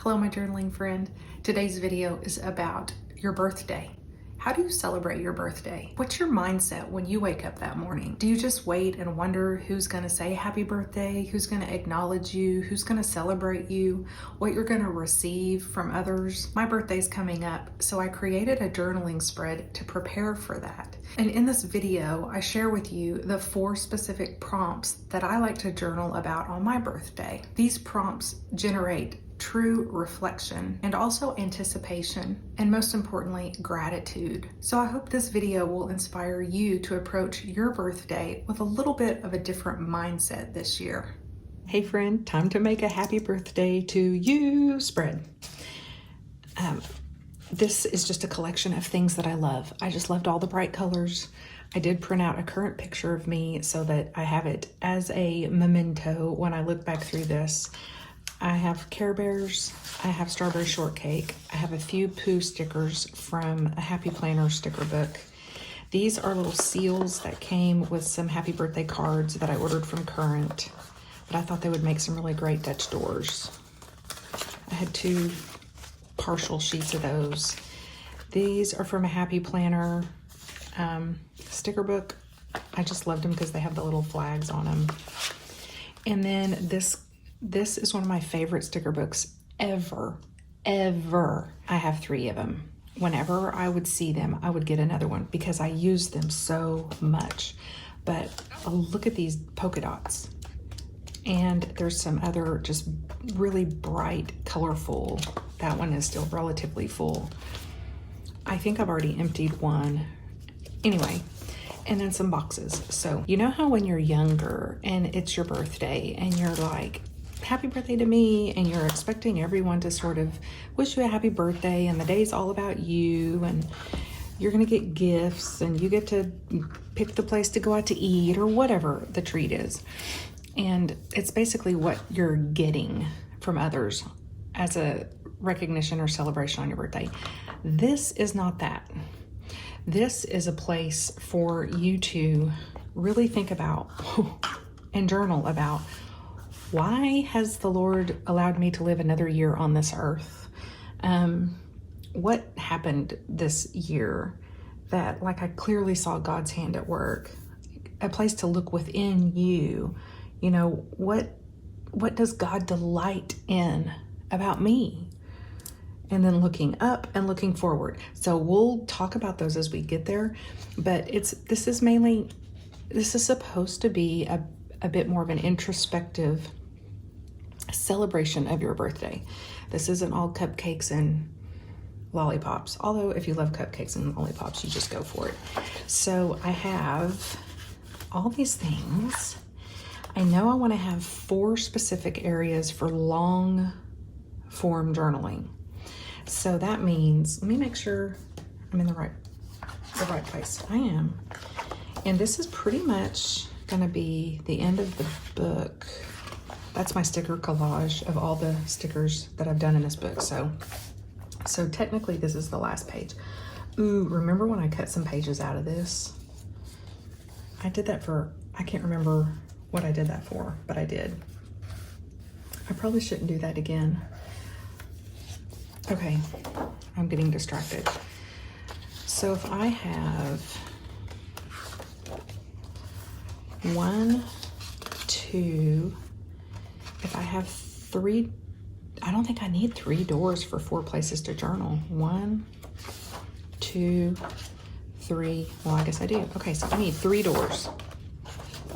Hello, my journaling friend. Today's video is about your birthday. How do you celebrate your birthday? What's your mindset when you wake up that morning? Do you just wait and wonder who's gonna say happy birthday, who's gonna acknowledge you, who's gonna celebrate you, what you're gonna receive from others? My birthday's coming up, so I created a journaling spread to prepare for that. And in this video, I share with you the 4 specific prompts that I like to journal about on my birthday. These prompts generate true reflection and also anticipation, and most importantly, gratitude. So I hope this video will inspire you to approach your birthday with a little bit of a different mindset this year. Hey friend, time to make a happy birthday to you spread. This is just a collection of things that I love. I just loved all the bright colors. I did print out a current picture of me so that I have it as a memento when I look back through this. I have Care Bears, I have strawberry shortcake, I have a few Pooh stickers from a Happy Planner sticker book. These are little seals that came with some happy birthday cards that I ordered from Current, but I thought they would make some really great Dutch doors. I had 2 partial sheets of those. These are from a Happy Planner sticker book. I just loved them because they have the little flags on them. And then this is one of my favorite sticker books ever. I have 3 of them. Whenever I would see them, I would get another one because I use them so much. But look at these polka dots. And there's some other just really bright, colorful. That one is still relatively full. I think I've already emptied one. Anyway, and then some boxes. So you know how when you're younger and it's your birthday and you're like, happy birthday to me, and you're expecting everyone to sort of wish you a happy birthday, and the day's all about you, and you're gonna get gifts, and you get to pick the place to go out to eat or whatever the treat is. And it's basically what you're getting from others as a recognition or celebration on your birthday. This is not that. This is a place for you to really think about and journal about, why has the Lord allowed me to live another year on this earth? What happened this year that, like, I clearly saw God's hand at work? A place to look within you. You know, what does God delight in about me? And then looking up and looking forward. So we'll talk about those as we get there, but this is supposed to be a bit more of an introspective celebration of your birthday. This isn't all cupcakes and lollipops, although if you love cupcakes and lollipops, you just go for it. So I have all these things. I know I want to have 4 specific areas for long form journaling. So that means, let me make sure I'm in the right place. I am. And this is pretty much gonna be the end of the book. That's my sticker collage of all the stickers that I've done in this book. So technically this is the last page. Ooh, remember when I cut some pages out of this? I did that for, I can't remember what I did that for, but I did. I probably shouldn't do that again. Okay, I'm getting distracted. So if I have 1, 2, if I have 3, I don't think I need 3 doors for 4 places to journal. 1, 2, 3, well, I guess I do. Okay, so I need 3 doors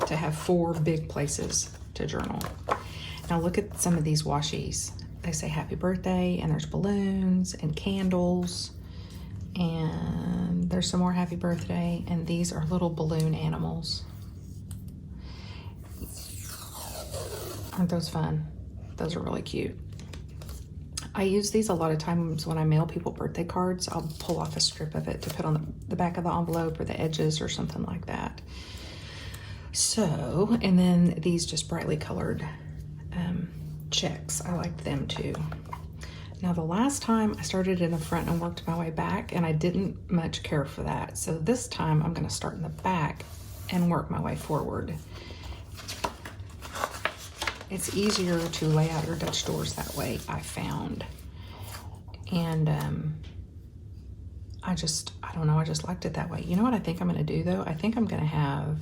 to have 4 big places to journal. Now look at some of these washies. They say happy birthday, and there's balloons and candles, and there's some more happy birthday, and these are little balloon animals. Aren't those fun? Those are really cute. I use these a lot of times when I mail people birthday cards. I'll pull off a strip of it to put on the back of the envelope or the edges or something like that. So, and then these just brightly colored checks. I liked them too. Now the last time I started in the front and worked my way back, and I didn't much care for that. So this time I'm gonna start in the back and work my way forward. It's easier to lay out your Dutch doors that way, I found. And I don't know, I just liked it that way. You know what I think I'm gonna do though? I think I'm gonna have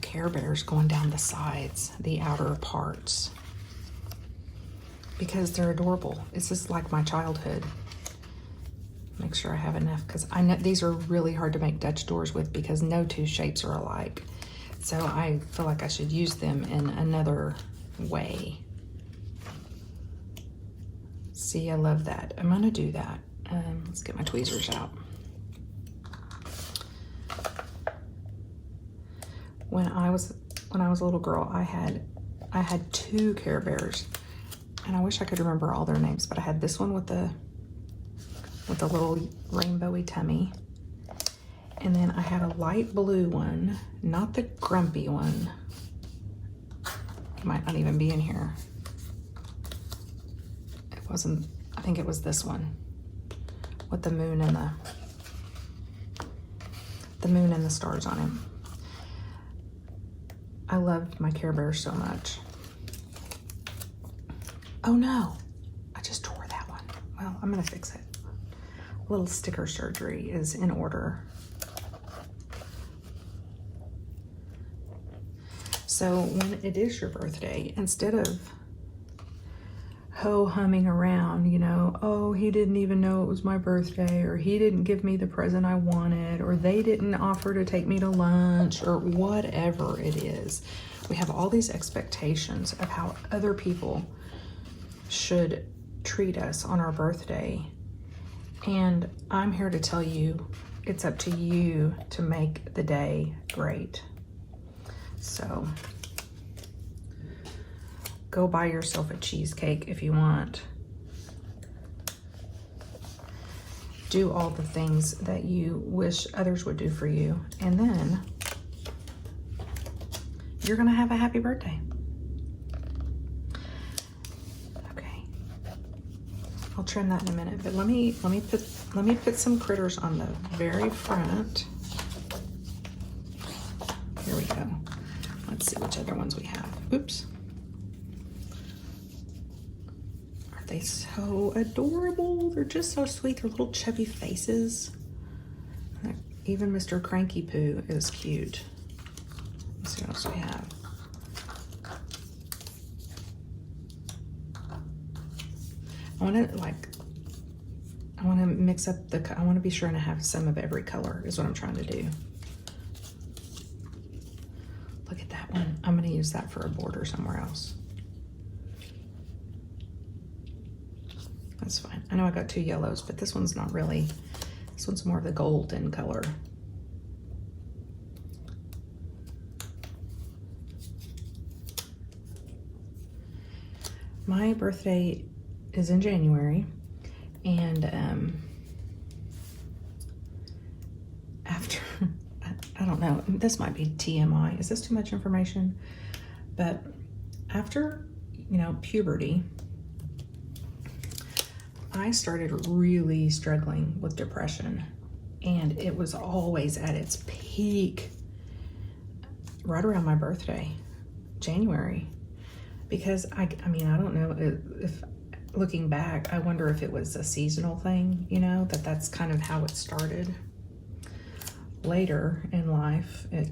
Care Bears going down the sides, the outer parts, because they're adorable. It's just like my childhood. Make sure I have enough, because I know these are really hard to make Dutch doors with because no two shapes are alike. So I feel like I should use them in another way. See, I love that. I'm gonna do that. Let's get my tweezers out. When I was a little girl, I had 2 Care Bears, and I wish I could remember all their names, but I had this one with the little rainbowy tummy, and then I had a light blue one, not the grumpy one. It might not even be in here. It wasn't. I think it was this one with the moon and the stars on him. I loved my Care Bears so much. Oh no, I just tore that one. Well, I'm gonna fix it. A little sticker surgery is in order. So when it is your birthday, instead of ho-humming around, you know, oh, he didn't even know it was my birthday, or he didn't give me the present I wanted, or they didn't offer to take me to lunch, or whatever it is. We have all these expectations of how other people should treat us on our birthday. And I'm here to tell you, it's up to you to make the day great. So go buy yourself a cheesecake if you want. Do all the things that you wish others would do for you. And then you're gonna have a happy birthday. Okay. I'll trim that in a minute, but let me put some critters on the very front. Here we go. Let's see which other ones we have. Oops. Aren't they so adorable? They're just so sweet. They're little chubby faces. Even Mr. Cranky Poo is cute. Let's see what else we have. I want to mix up I want to be sure and have some of every color is what I'm trying to do. Look at that one. I'm going to use that for a border somewhere else. That's fine. I know I got 2 yellows, but this one's not really. This one's more of the golden color. My birthday is in January, and after, I don't know, this might be TMI. Is this too much information? But after, you know, puberty, I started really struggling with depression, and it was always at its peak right around my birthday, January. Because I mean, I don't know if looking back, I wonder if it was a seasonal thing, you know, that's kind of how it started. Later in life, it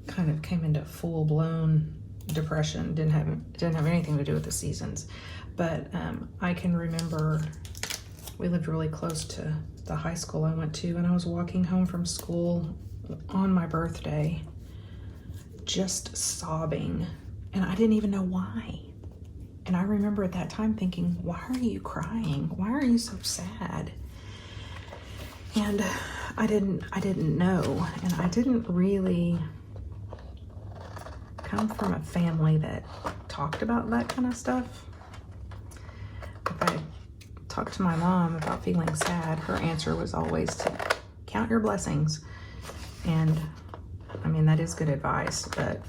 kind of came into full-blown depression. Didn't have anything to do with the seasons. But I can remember we lived really close to the high school I went to, and I was walking home from school on my birthday, just sobbing. And I didn't even know why. And I remember at that time thinking, why are you crying? Why are you so sad? And I didn't know. And I didn't really come from a family that talked about that kind of stuff. If I talked to my mom about feeling sad, her answer was always to count your blessings. And I mean, that is good advice, but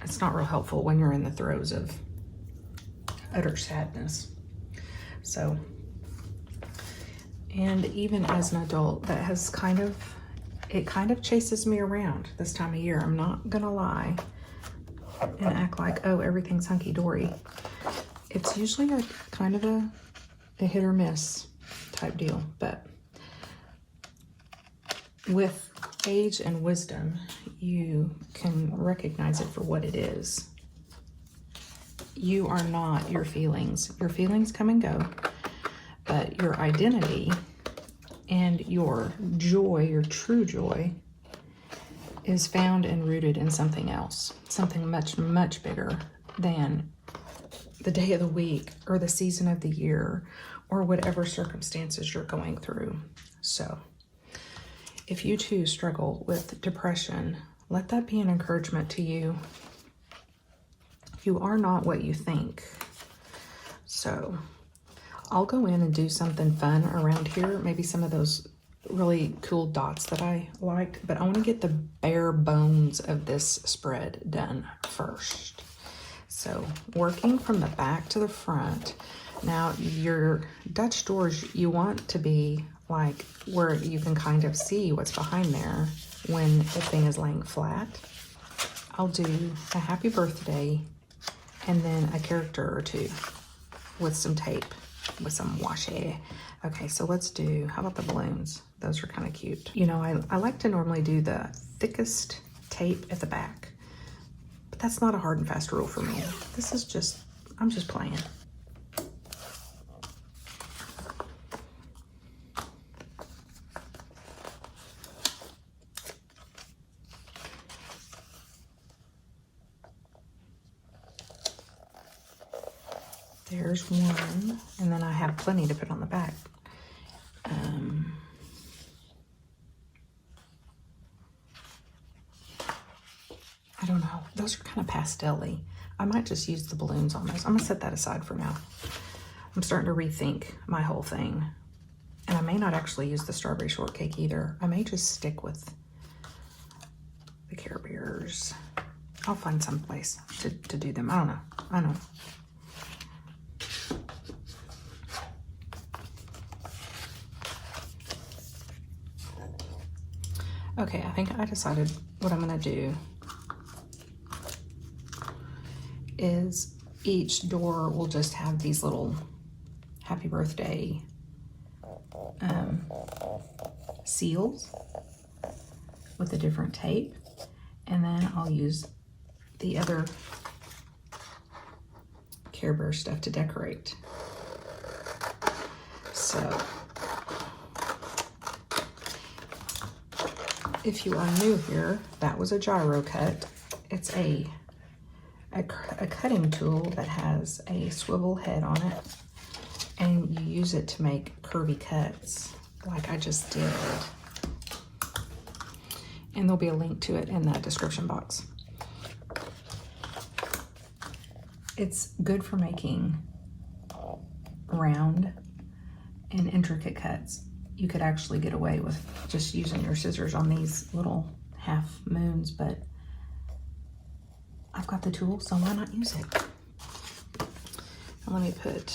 it's not real helpful when you're in the throes of utter sadness. So, and even as an adult, that has kind of chases me around this time of year. I'm not gonna lie. and act like, oh, everything's hunky-dory. It's usually a kind of a hit or miss type deal, but with age and wisdom, you can recognize it for what it is. You are not your feelings. Your feelings come and go, but your identity and your joy, your true joy, is found and rooted in something else, something much, much bigger than the day of the week or the season of the year or whatever circumstances you're going through. So if you too struggle with depression, let that be an encouragement to you. You are not what you think. So I'll go in and do something fun around here. Maybe some of those really cool dots that I liked, but I want to get the bare bones of this spread done first. So working from the back to the front. Now your Dutch doors, you want to be like where you can kind of see what's behind there when the thing is laying flat. I'll do a happy birthday and then a character or two with some tape, with some washi. Okay, so let's do, how about the balloons? Those are kind of cute. You know, I like to normally do the thickest tape at the back, but that's not a hard and fast rule for me. This is just, I'm just playing. There's one, and then I have plenty to put on the back. I don't know. Those are kind of pastel-y. I might just use the balloons on those. I'm gonna set that aside for now. I'm starting to rethink my whole thing. And I may not actually use the strawberry shortcake either. I may just stick with the Care Bears. I'll find some place to do them. I don't know. I don't know. Okay, I think I decided what I'm gonna do is each door will just have these little happy birthday seals with a different tape, and then I'll use the other Care Bear stuff to decorate. So if you are new here, that was a gyro cut. It's a cutting tool that has a swivel head on it, and you use it to make curvy cuts like I just did. And there'll be a link to it in the description box. It's good for making round and intricate cuts. You could actually get away with just using your scissors on these little half moons, but I've got the tool, so why not use it? And let me put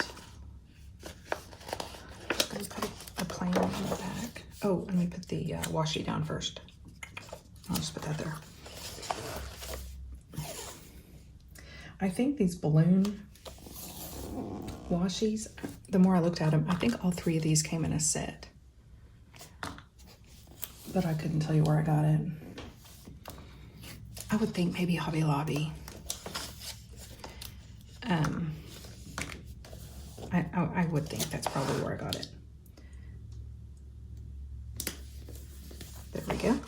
a plane on the back. Oh, let me put the washi down first. I'll just put that there. I think these balloon washies, the more I looked at them, I think all three of these came in a set. But I couldn't tell you where I got it. I would think maybe Hobby Lobby. I would think that's probably where I got it. There we go.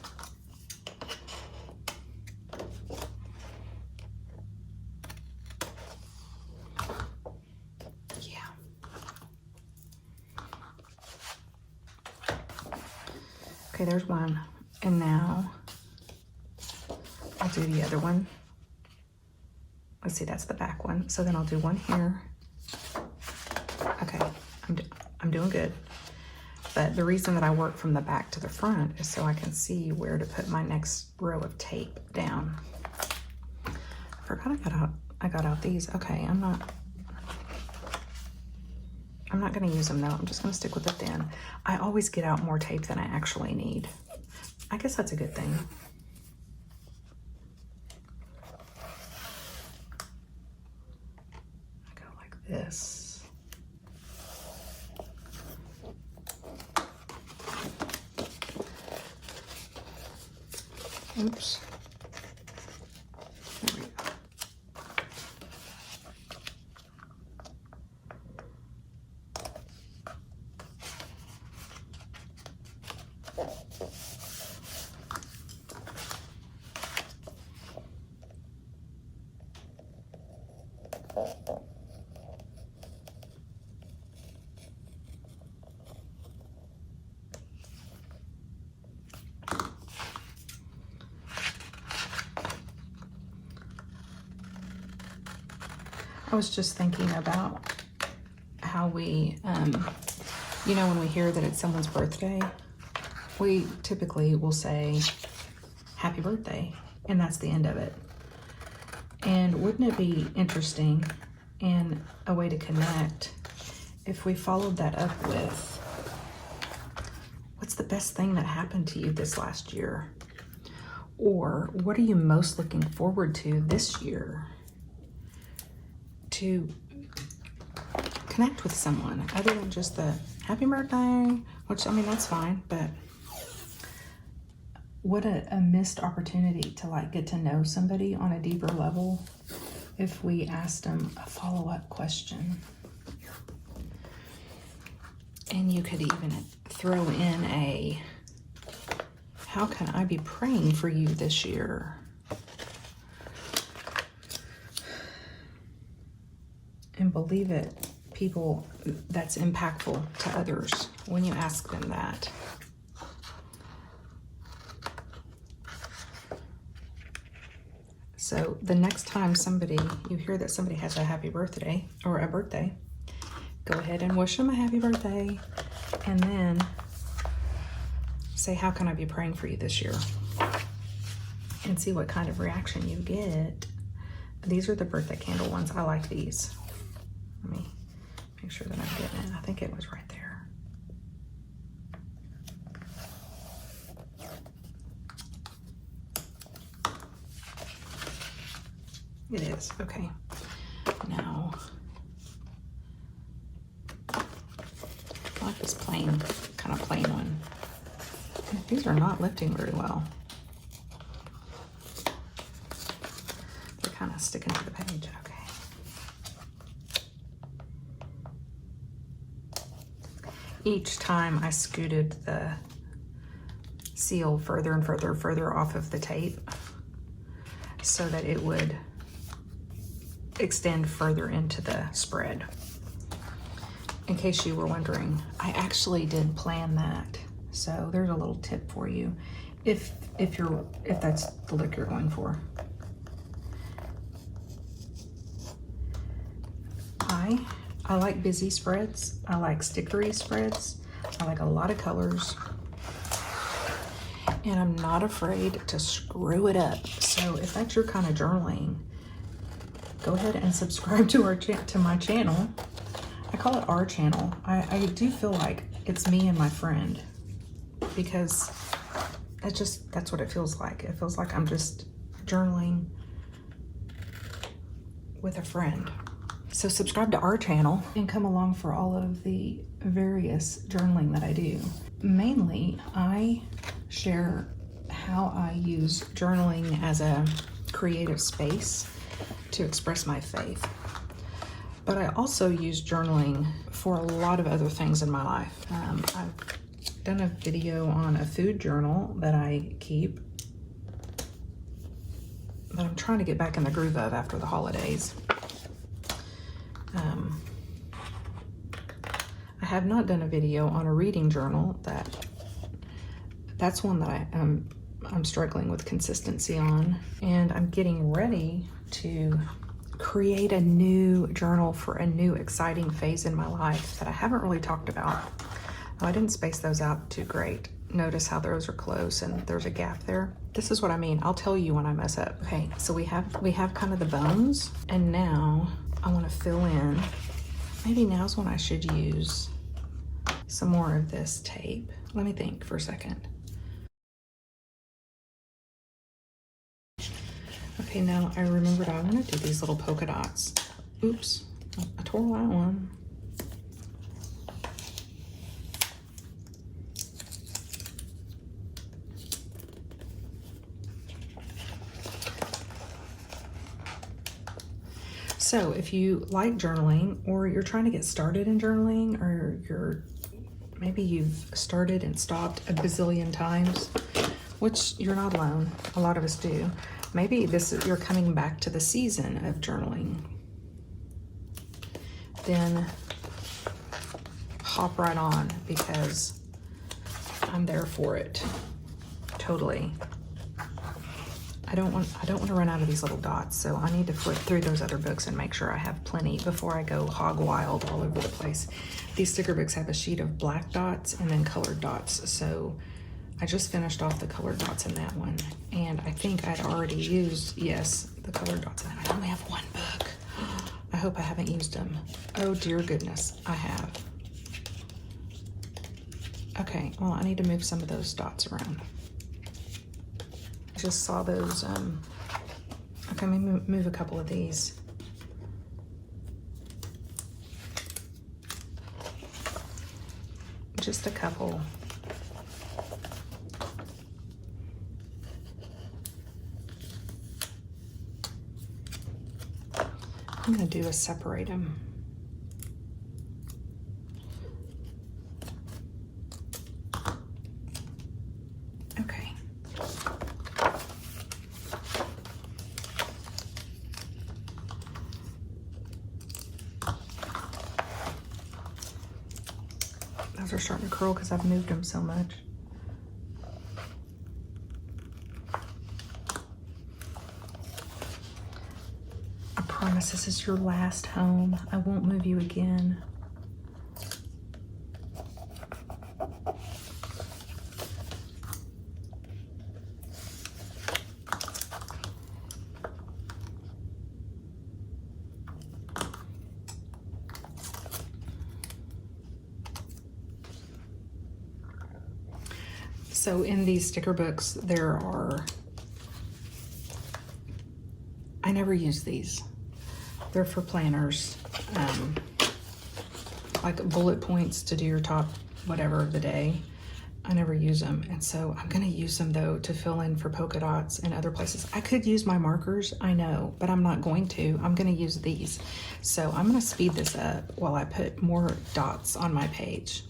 Yeah. Okay, there's one. And now I'll do the other one. Let's see, that's the back one. So then I'll do one here. Okay, I'm doing good. But the reason that I work from the back to the front is so I can see where to put my next row of tape down. I forgot I got out these. Okay, I'm not gonna use them though. I'm just gonna stick with the thin. I always get out more tape than I actually need. I guess that's a good thing. this. Oops. There we go. I was just thinking about how we, you know, when we hear that it's someone's birthday, we typically will say, happy birthday, and that's the end of it. And wouldn't it be interesting and a way to connect if we followed that up with, what's the best thing that happened to you this last year? Or what are you most looking forward to this year? To connect with someone other than just the happy birthday, which, I mean, that's fine, but what a missed opportunity to like get to know somebody on a deeper level if we asked them a follow-up question. And you could even throw in a, how can I be praying for you this year? And believe it, people, that's impactful to others when you ask them that. So the next time you hear that somebody has a happy birthday or a birthday, go ahead and wish them a happy birthday, and then say, how can I be praying for you this year? And see what kind of reaction you get. These are the birthday candle ones. I like these. Let me make sure that I'm getting it. I think it was right there. It is, okay. Now, I like this plain, kind of plain one. These are not lifting very well. They're kind of sticking to the page, okay. Each time I scooted the seal further and further off of the tape so that it would extend further into the spread. In case you were wondering, I actually did plan that. So there's a little tip for you if that's the look you're going for. I like busy spreads. I like stickery spreads. I like a lot of colors. And I'm not afraid to screw it up. So if that's your kind of journaling, go ahead and subscribe to my channel. I call it our channel. I do feel like it's me and my friend, because that's what it feels like. It feels like I'm just journaling with a friend. So subscribe to our channel and come along for all of the various journaling that I do. Mainly, I share how I use journaling as a creative space to express my faith. But I also use journaling for a lot of other things in my life. I've done a video on a food journal that I keep, that I'm trying to get back in the groove of after the holidays. I have not done a video on a reading journal. That's one that I'm struggling with consistency on, and I'm getting ready to create a new journal for a new exciting phase in my life that I haven't really talked about. I didn't space those out too great. Notice how those are close and there's a gap there. This is what I mean. I'll tell you when I mess up. Okay, so we have kind of the bones, and now I want to fill in. Maybe now's when I should use some more of this tape. Let me think for a second. Okay, now I remembered I want to do these little polka dots. Oops, I tore that one. So if you like journaling, or you're trying to get started in journaling, or maybe you've started and stopped a bazillion times, which you're not alone, a lot of us do. Maybe you're coming back to the season of journaling. Then hop right on, because I'm there for it. Totally. I don't want to run out of these little dots, so I need to flip through those other books and make sure I have plenty before I go hog wild all over the place. These sticker books have a sheet of black dots and then colored dots, so I just finished off the colored dots in that one, and I think I'd already used, yes, the colored dots, and I only have one book. I hope I haven't used them. Oh dear goodness, I have. Okay, well, I need to move some of those dots around. Just saw those. Okay, let me move a couple of these. Just a couple. I'm gonna do is separate them. Okay. Those are starting to curl because I've moved them so much. I promise this is your last home. I won't move you again. So in these sticker books, I never use these. They're for planners, like bullet points to do your top whatever of the day. I never use them, and so I'm gonna use them though to fill in for polka dots and other places. I could use my markers, I know, but I'm not going to. I'm gonna use these. So I'm gonna speed this up while I put more dots on my page.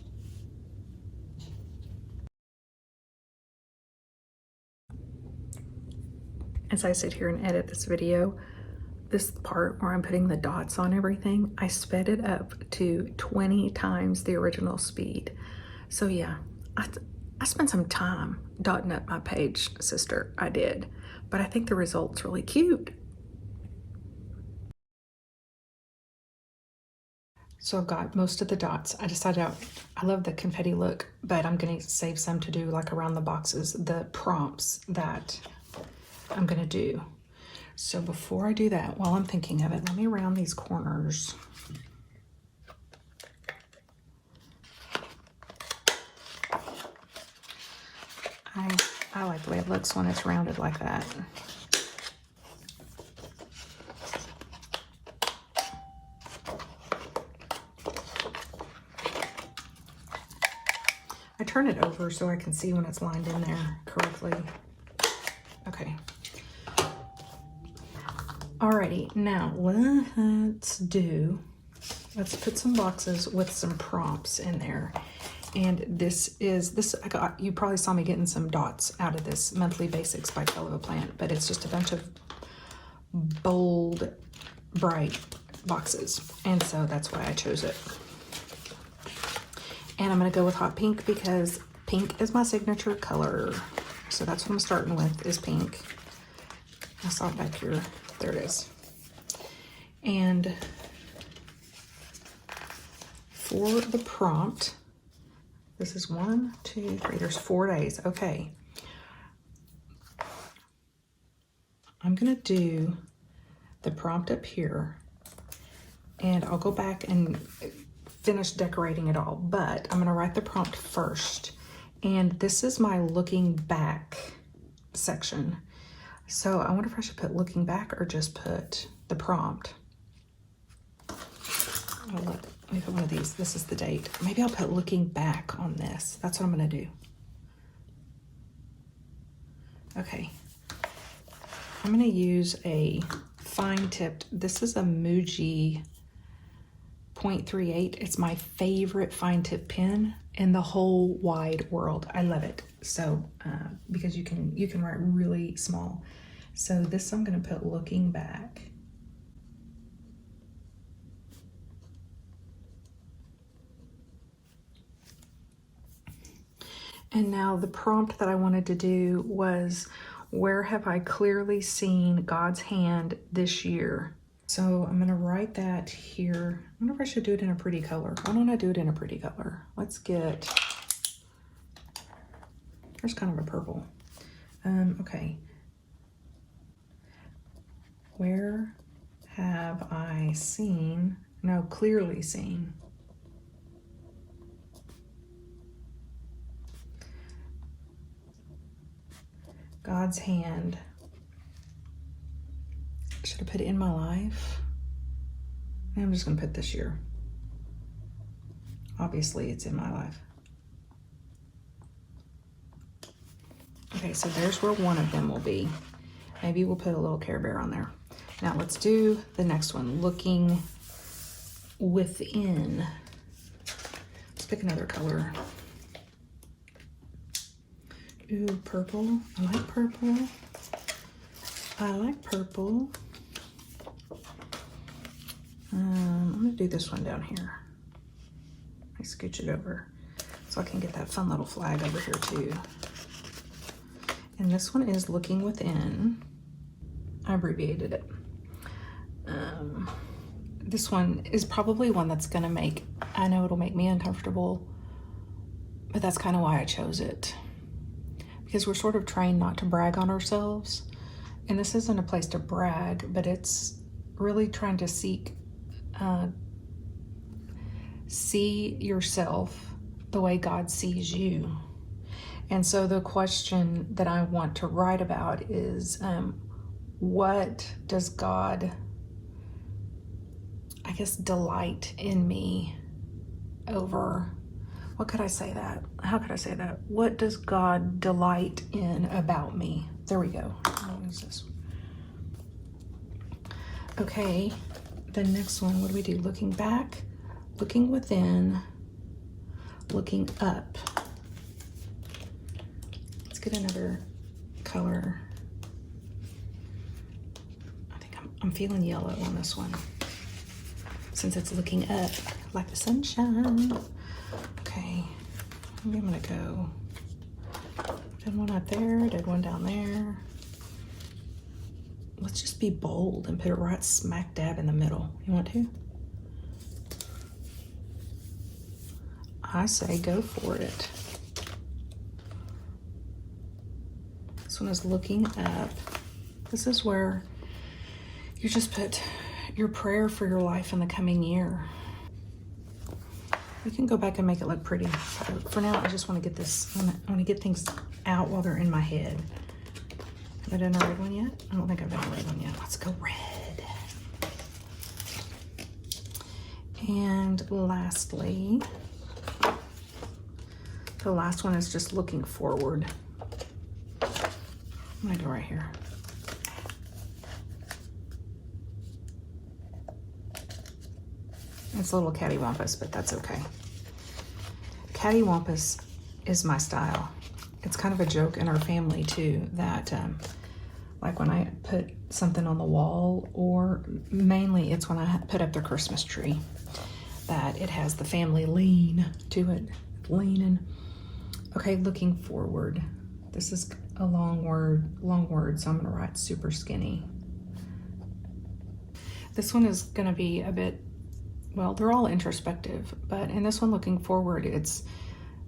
As I sit here and edit this video, this part where I'm putting the dots on everything, I sped it up to 20 times the original speed. So yeah, I spent some time dotting up my page, sister, I did. But I think the result's really cute. So I've got most of the dots. I decided I love the confetti look, but I'm gonna save some to do like around the boxes, the prompts that I'm gonna do. So before I do that, while I'm thinking of it, let me round these corners. I like the way it looks when it's rounded like that. I turn it over so I can see when it's lined in there correctly. Okay. Alrighty, now let's put some boxes with some prompts in there. And this you probably saw me getting some dots out of this Monthly Basics by Color of a Plant, but it's just a bunch of bold, bright boxes. And so that's why I chose it. And I'm gonna go with hot pink because pink is my signature color. So that's what I'm starting with, is pink. I saw it back here. There it is. And for the prompt, this is 1, 2, 3, there's 4 days. Okay. I'm gonna do the prompt up here, and I'll go back and finish decorating it all, but I'm gonna write the prompt first. And this is my looking back section. So I wonder if I should put looking back or just put the prompt. Oh, look, let me put one of these. This is the date. Maybe I'll put looking back on this. That's what I'm going to do. Okay. I'm going to use a fine tipped. This is a Muji 0.38. It's my favorite fine tip pen in the whole wide world. I love it. So, because you can write really small. So this I'm going to put looking back. And now the prompt that I wanted to do was, where have I clearly seen God's hand this year? So I'm gonna write that here. I wonder if I should do it in a pretty color. Why don't I do it in a pretty color? Let's get, there's kind of a purple. Okay. Where have I seen, no, clearly seen God's hand? Should I put it in my life? I'm just gonna put this year. Obviously it's in my life. Okay, so there's where one of them will be. Maybe we'll put a little Care Bear on there. Now let's do the next one, looking within. Let's pick another color. Ooh, purple. I like purple. I like purple. I'm gonna do this one down here. I scooch it over so I can get that fun little flag over here too. And this one is looking within. I abbreviated it. This one is probably one that's gonna make, I know it'll make me uncomfortable, but that's kind of why I chose it. Because we're sort of trained not to brag on ourselves. And this isn't a place to brag, but it's really trying to see yourself the way God sees you. And so the question that I want to write about is, what does God, I guess, delight in me over? What could I say that? How could I say that? What does God delight in about me? There we go. I'll use this. Okay, the next one, what do we do? Looking back, looking within, looking up. Let's get another color. I think I'm feeling yellow on this one, since it's looking up like the sunshine. Okay, maybe I'm gonna go, did one up there, did one down there. Let's just be bold and put it right smack dab in the middle. You want to? I say go for it. This one is looking up. This is where you just put your prayer for your life in the coming year. We can go back and make it look pretty. For now, I just want to get this, I want to get things out while they're in my head. Have I done a red one yet? I don't think I've done a red one yet. Let's go red. And lastly, the last one is just looking forward. I'm gonna go right here. It's a little cattywampus, but that's okay. Cattywampus is my style. It's kind of a joke in our family too, that like when I put something on the wall, or mainly it's when I put up the Christmas tree, that it has the family lean to it, leaning. Okay, looking forward. This is a long word, so I'm gonna write super skinny. This one is gonna be a bit, well, they're all introspective, but in this one, looking forward, it's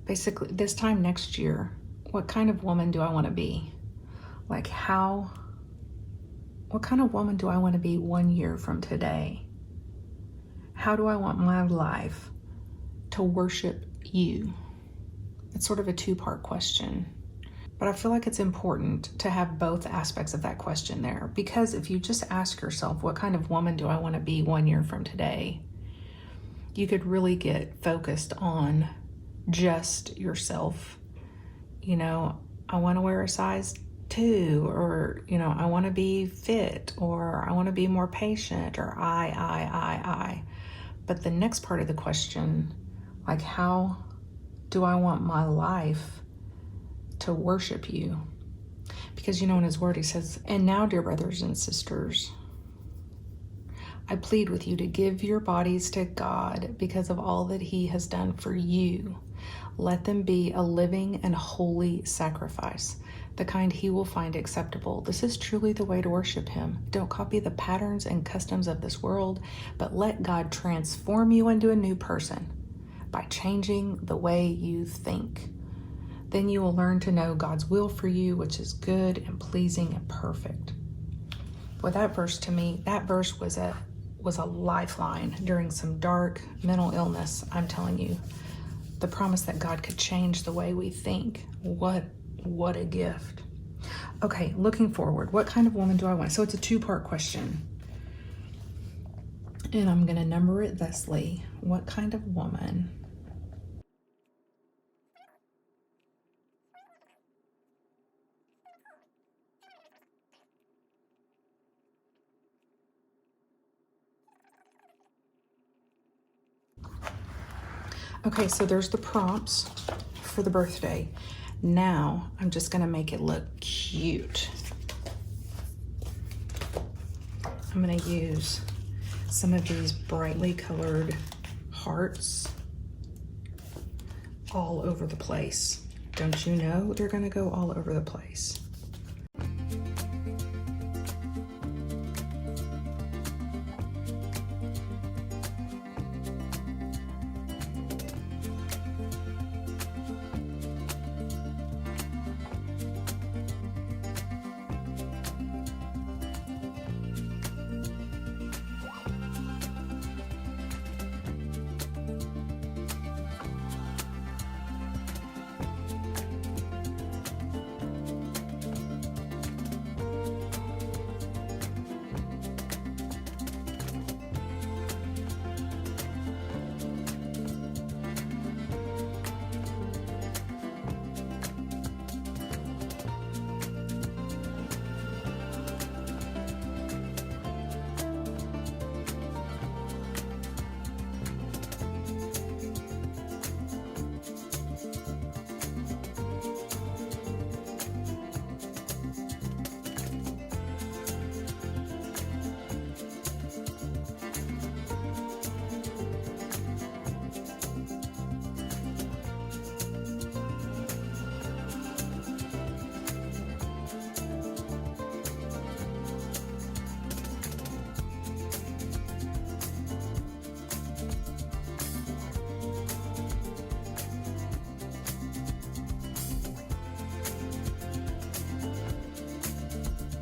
basically this time next year, what kind of woman do I want to be? Like what kind of woman do I want to be 1 year from today? How do I want my life to worship you? It's sort of a two-part question, but I feel like it's important to have both aspects of that question there, because if you just ask yourself, what kind of woman do I want to be 1 year from today? you could really get focused on just yourself. You know, I want to wear a size 2, or, you know, I want to be fit, or I want to be more patient, or I. But the next part of the question, like, how do I want my life to worship you? Because, you know, in his word, he says, and now, dear brothers and sisters, I plead with you to give your bodies to God because of all that he has done for you. Let them be a living and holy sacrifice, the kind he will find acceptable. This is truly the way to worship him. Don't copy the patterns and customs of this world, but let God transform you into a new person by changing the way you think. Then you will learn to know God's will for you, which is good and pleasing and perfect. Well, that verse to me, that verse was a lifeline during some dark mental illness. I'm telling you, the promise that God could change the way we think. What a gift. Okay, looking forward, what kind of woman do I want? So it's a 2-part question, and I'm going to number it thusly. What kind of woman? Okay, so there's the prompts for the birthday. Now I'm just gonna make it look cute. I'm gonna use some of these brightly colored hearts all over the place. Don't you know they're gonna go all over the place?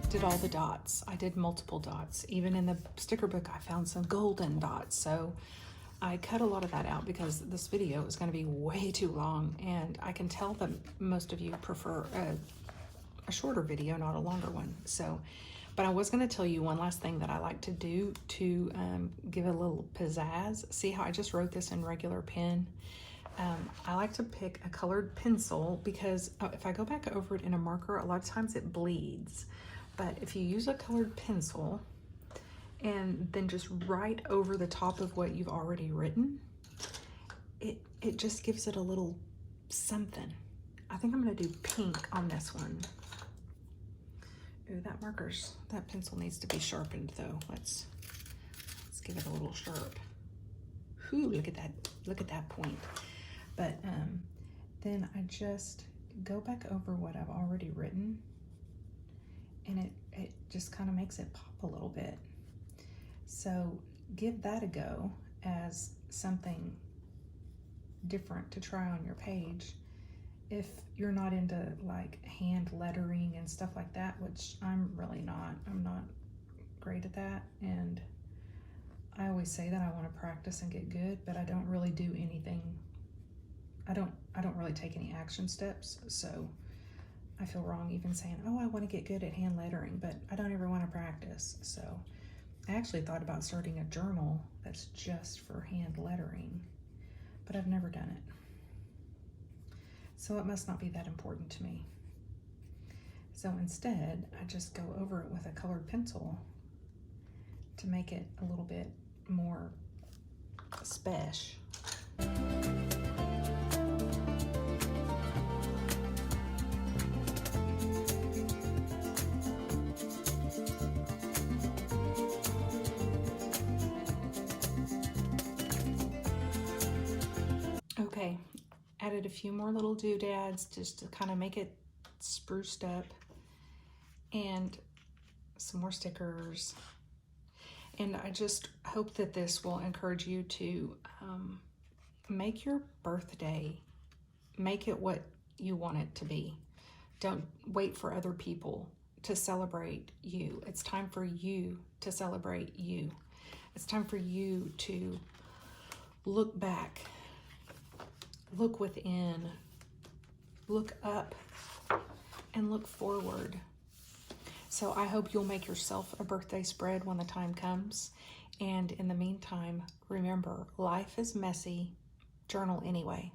Did all the dots. I did multiple dots. Even in the sticker book, I found some golden dots. So I cut a lot of that out because this video is going to be way too long, and I can tell that most of you prefer a shorter video, not a longer one. So, but I was going to tell you one last thing that I like to do to give it a little pizzazz. See how I just wrote this in regular pen? I like to pick a colored pencil because if I go back over it in a marker, a lot of times it bleeds. But if you use a colored pencil and then just write over the top of what you've already written, it just gives it a little something. I think I'm gonna do pink on this one. Ooh, that pencil needs to be sharpened though. Let's give it a little sharp. Ooh, look at that point. But then I just go back over what I've already written, and it just kind of makes it pop a little bit. So give that a go as something different to try on your page. If you're not into like hand lettering and stuff like that, which I'm really not, I'm not great at that. And I always say that I want to practice and get good, but I don't really do anything. I don't really take any action steps. So I feel wrong even saying, oh, I want to get good at hand lettering, but I don't ever want to practice. So I actually thought about starting a journal that's just for hand lettering, but I've never done it. So it must not be that important to me. So instead, I just go over it with a colored pencil to make it a little bit more special. Okay, added a few more little doodads just to kind of make it spruced up, and some more stickers. And I just hope that this will encourage you to make your birthday, make it what you want it to be. Don't wait for other people to celebrate you. It's time for you to celebrate you. It's time for you to look back, look within, look up, and look forward. So I hope you'll make yourself a birthday spread when the time comes. And in the meantime, remember, life is messy. Journal anyway.